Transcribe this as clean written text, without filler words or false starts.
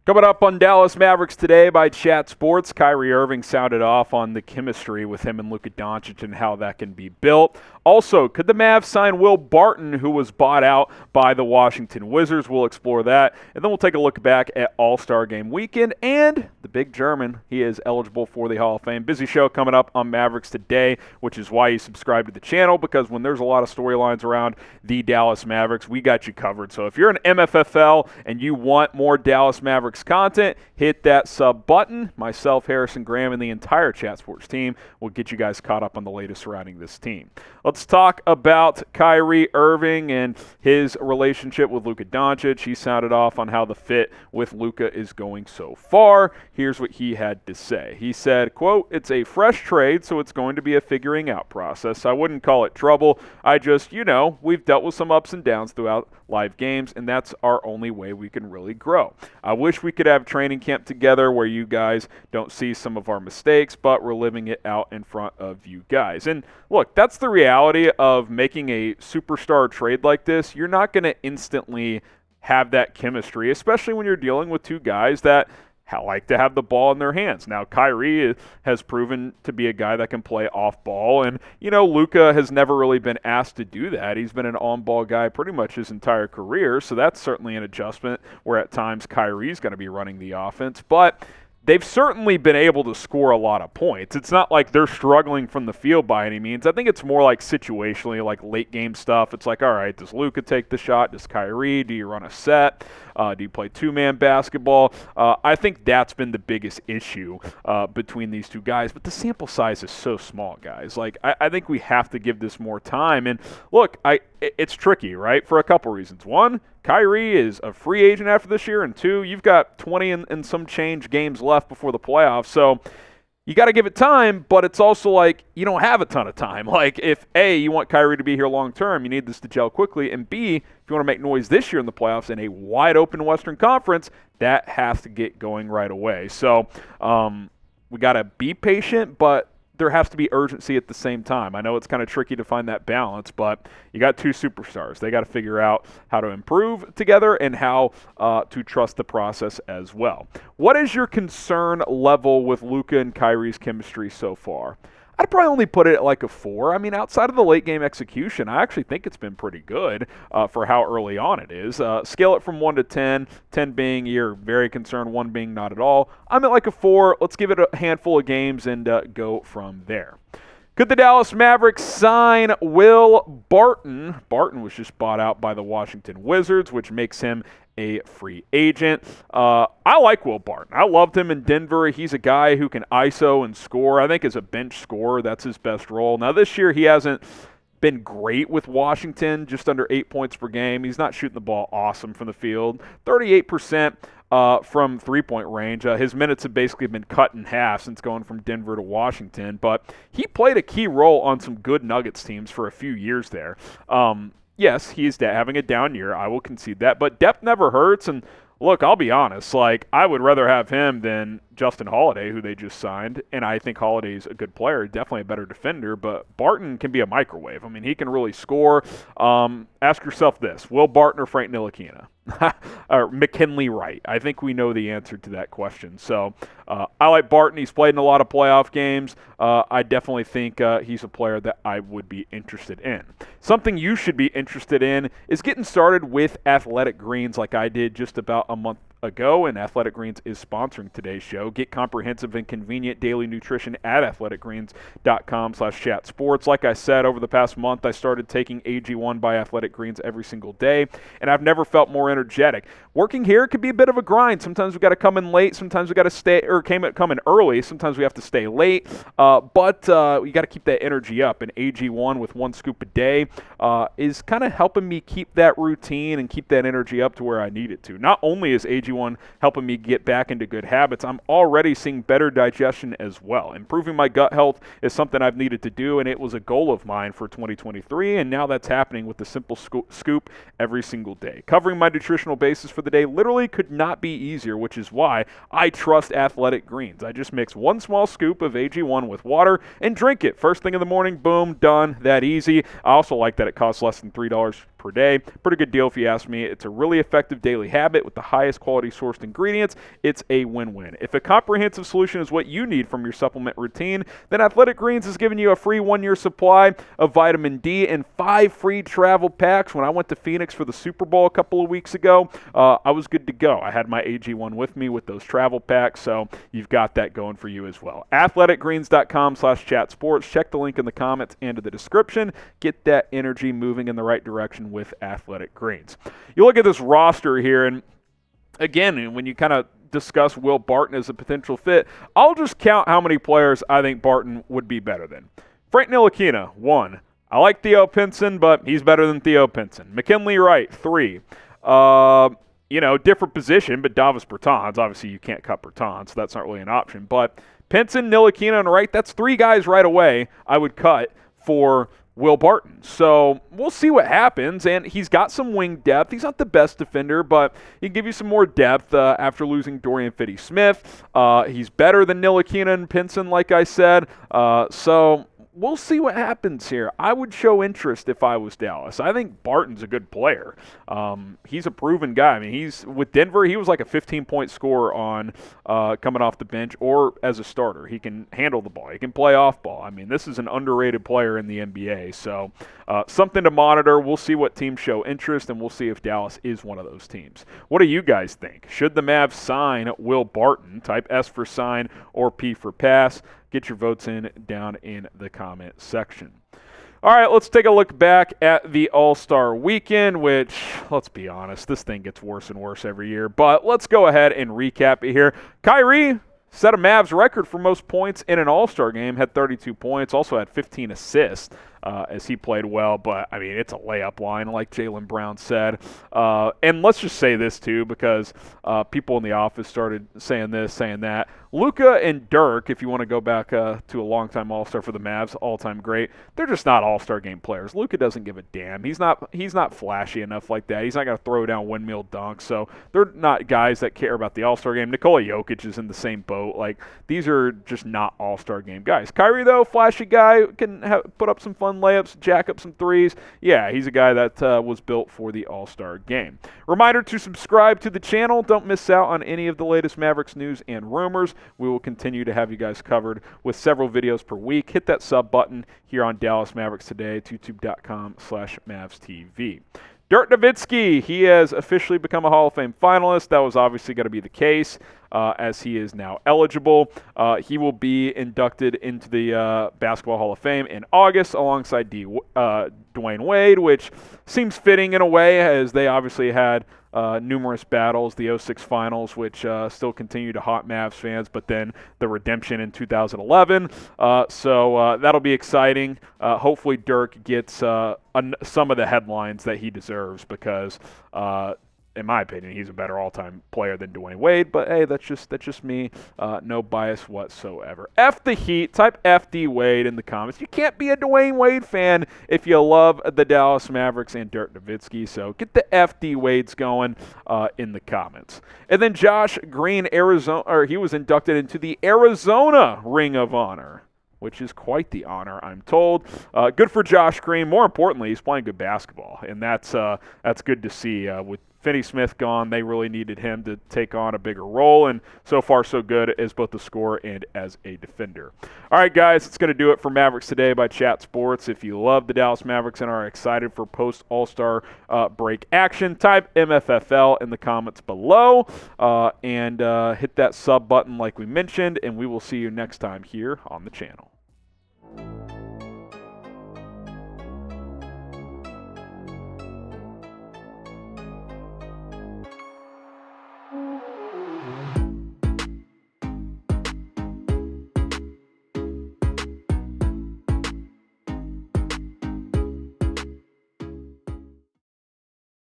Coming up on Dallas Mavericks today by Chat Sports, Kyrie Irving sounded off on the chemistry with him and Luka Doncic and how that can be built. Also, could the Mavs sign Will Barton, who was bought out by the Washington Wizards? We'll explore that. And then we'll take a look back at All-Star Game weekend and the big German. He is eligible for the Hall of Fame. Busy show coming up on Mavericks today, which is why you subscribe to the channel, because when there's a lot of storylines around the Dallas Mavericks, we got you covered. So if you're an MFFL and you want more Dallas Mavericks content, hit that sub button. Myself, Harrison Graham, and the entire Chat Sports team will get you guys caught up on the latest surrounding this team. Let's talk about Kyrie Irving and his relationship with Luka Doncic. He sounded off on how the fit with Luka is going so far. Here's what he had to say. He said, quote, "It's a fresh trade, so it's going to be a figuring out process. I wouldn't call it trouble. I just, we've dealt with some ups and downs throughout live games, and that's our only way we can really grow. I wish we could have training camp together where you guys don't see some of our mistakes, but we're living it out in front of you guys." And look, that's the reality of making a superstar trade like this. You're not going to instantly have that chemistry, especially when you're dealing with two guys that like to have the ball in their hands. Now, Kyrie has proven to be a guy that can play off ball, and, Luka has never really been asked to do that. He's been an on-ball guy pretty much his entire career, so that's certainly an adjustment where at times Kyrie's going to be running the offense, but they've certainly been able to score a lot of points. It's not like they're struggling from the field by any means. I think it's more like situationally, like late game stuff. It's like, all right, does Luka take the shot? Does Kyrie? Do you run a set? Do you play two-man basketball? I think that's been the biggest issue between these two guys. But the sample size is so small, guys. I think we have to give this more time. And look, it's tricky, right, for a couple reasons. One, Kyrie is a free agent after this year. And two, you've got 20 and some change games left before the playoffs. So you got to give it time, but it's also like you don't have a ton of time. Like if A, you want Kyrie to be here long term, you need this to gel quickly, and B, if you want to make noise this year in the playoffs in a wide open Western Conference, that has to get going right away. So we got to be patient, but there has to be urgency at the same time. I know it's kind of tricky to find that balance, but you got two superstars. They got to figure out how to improve together and how to trust the process as well. What is your concern level with Luka and Kyrie's chemistry so far? I'd probably only put it at like a 4. I mean, outside of the late game execution, I actually think it's been pretty good for how early on it is. Scale it from 1 to 10, 10 being you're very concerned, 1 being not at all. I'm at like a 4. Let's give it a handful of games and go from there. Could the Dallas Mavericks sign Will Barton? Barton was just bought out by the Washington Wizards, which makes him a free agent. I like Will Barton. I loved him in Denver. He's a guy who can ISO and score. I think as a bench scorer, that's his best role. Now this year he hasn't been great with Washington, just under 8 points per game. He's not shooting the ball awesome from the field. 38% from three-point range. His minutes have basically been cut in half since going from Denver to Washington, but he played a key role on some good Nuggets teams for a few years there. Yes, he's having a down year. I will concede that, but depth never hurts, and look, I'll be honest, I would rather have him than Justin Holiday, who they just signed, and I think Holiday's a good player, definitely a better defender, but Barton can be a microwave. I mean, he can really score. Ask yourself this, Will Barton or Frank Ntilikina? Or McKinley Wright? I think we know the answer to that question. So I like Barton. He's played in a lot of playoff games. I definitely think he's a player that I would be interested in. Something you should be interested in is getting started with Athletic Greens like I did just about a month ago, and Athletic Greens is sponsoring today's show. Get comprehensive and convenient daily nutrition at athleticgreens.com/chatsports. Like I said, over the past month, I started taking AG1 by Athletic Greens every single day, and I've never felt more energetic. Working here could be a bit of a grind. Sometimes we got to come in late. Sometimes we got to stay or come in early. Sometimes we have to stay late, but we got to keep that energy up. And AG1 with 1 scoop a day is kind of helping me keep that routine and keep that energy up to where I need it to. Not only is AG1 helping me get back into good habits, I'm already seeing better digestion as well. Improving my gut health is something I've needed to do, and it was a goal of mine for 2023, and now that's happening with the simple scoop every single day. Covering my nutritional basis for the day literally could not be easier, which is why I trust Athletic Greens. I just mix 1 small scoop of AG1 with water and drink it. First thing in the morning, boom, done, that easy. I also like that it costs less than $3 per day. Pretty good deal if you ask me. It's a really effective daily habit with the highest quality sourced ingredients. It's a win-win. If a comprehensive solution is what you need from your supplement routine, then Athletic Greens is giving you a free 1-year supply of vitamin D and 5 free travel packs. When I went to Phoenix for the Super Bowl a couple of weeks ago, I was good to go. I had my AG1 with me with those travel packs, so you've got that going for you as well. athleticgreens.com/chatsports. Check the link in the comments and in the description. Get that energy moving in the right direction with Athletic Greens. You look at this roster here, and again, when you kind of discuss Will Barton as a potential fit, I'll just count how many players I think Barton would be better than. Frank Ntilikina, 1. I like Theo Pinson, but he's better than Theo Pinson. McKinley Wright, 3. Different position, but Davis Bertans. Obviously, you can't cut Bertans, so that's not really an option. But Pinson, Ntilikina, and Wright, that's 3 guys right away I would cut for Will Barton. So we'll see what happens, and he's got some wing depth. He's not the best defender, but he can give you some more depth after losing Dorian Finney-Smith. He's better than Ntilikina and Pinson, like I said. So we'll see what happens here. I would show interest if I was Dallas. I think Barton's a good player. He's a proven guy. I mean, he's with Denver, he was like a 15-point scorer on coming off the bench or as a starter. He can handle the ball. He can play off ball. I mean, this is an underrated player in the NBA. So something to monitor. We'll see what teams show interest, and we'll see if Dallas is one of those teams. What do you guys think? Should the Mavs sign Will Barton? Type S for sign or P for pass. Get your votes in down in the comment section. All right, let's take a look back at the All-Star Weekend, which, let's be honest, this thing gets worse and worse every year. But let's go ahead and recap it here. Kyrie set a Mavs record for most points in an All-Star game, had 32 points, also had 15 assists as he played well. But, I mean, it's a layup line, like Jaylen Brown said. And let's just say this, too, because people in the office started saying this, saying that. Luka and Dirk, if you want to go back to a long-time All-Star for the Mavs, all-time great, they're just not All-Star game players. Luka doesn't give a damn. He's not flashy enough like that. He's not going to throw down windmill dunks. So they're not guys that care about the All-Star game. Nikola Jokic is in the same boat. Like, these are just not All-Star game guys. Kyrie, though, flashy guy, can put up some fun layups, jack up some threes. Yeah, he's a guy that was built for the All-Star game. Reminder to subscribe to the channel. Don't miss out on any of the latest Mavericks news and rumors. We will continue to have you guys covered with several videos per week. Hit that sub button here on Dallas Mavericks Today at youtube.com/MavsTV. Dirk Nowitzki, he has officially become a Hall of Fame finalist. That was obviously going to be the case as he is now eligible. He will be inducted into the Basketball Hall of Fame in August alongside Dwayne Wade, which seems fitting in a way as they obviously had numerous battles, the 06 finals, which still continue to haunt Mavs fans, but then the redemption in 2011. So that'll be exciting. Hopefully Dirk gets some of the headlines that he deserves because in my opinion, he's a better all-time player than Dwayne Wade. But hey, that's just me. No bias whatsoever. F the Heat. Type FD Wade in the comments. You can't be a Dwayne Wade fan if you love the Dallas Mavericks and Dirk Nowitzki. So get the FD Wades going in the comments. And then Josh Green, he was inducted into the Arizona Ring of Honor, which is quite the honor, I'm told. Good for Josh Green. More importantly, he's playing good basketball, and that's good to see. With Finney-Smith gone, they really needed him to take on a bigger role, and so far so good as both a scorer and as a defender. All right, guys, it's going to do it for Mavericks Today by Chat Sports. If you love the Dallas Mavericks and are excited for post-All-Star break action, type MFFL in the comments below and hit that sub button like we mentioned, and we will see you next time here on the channel.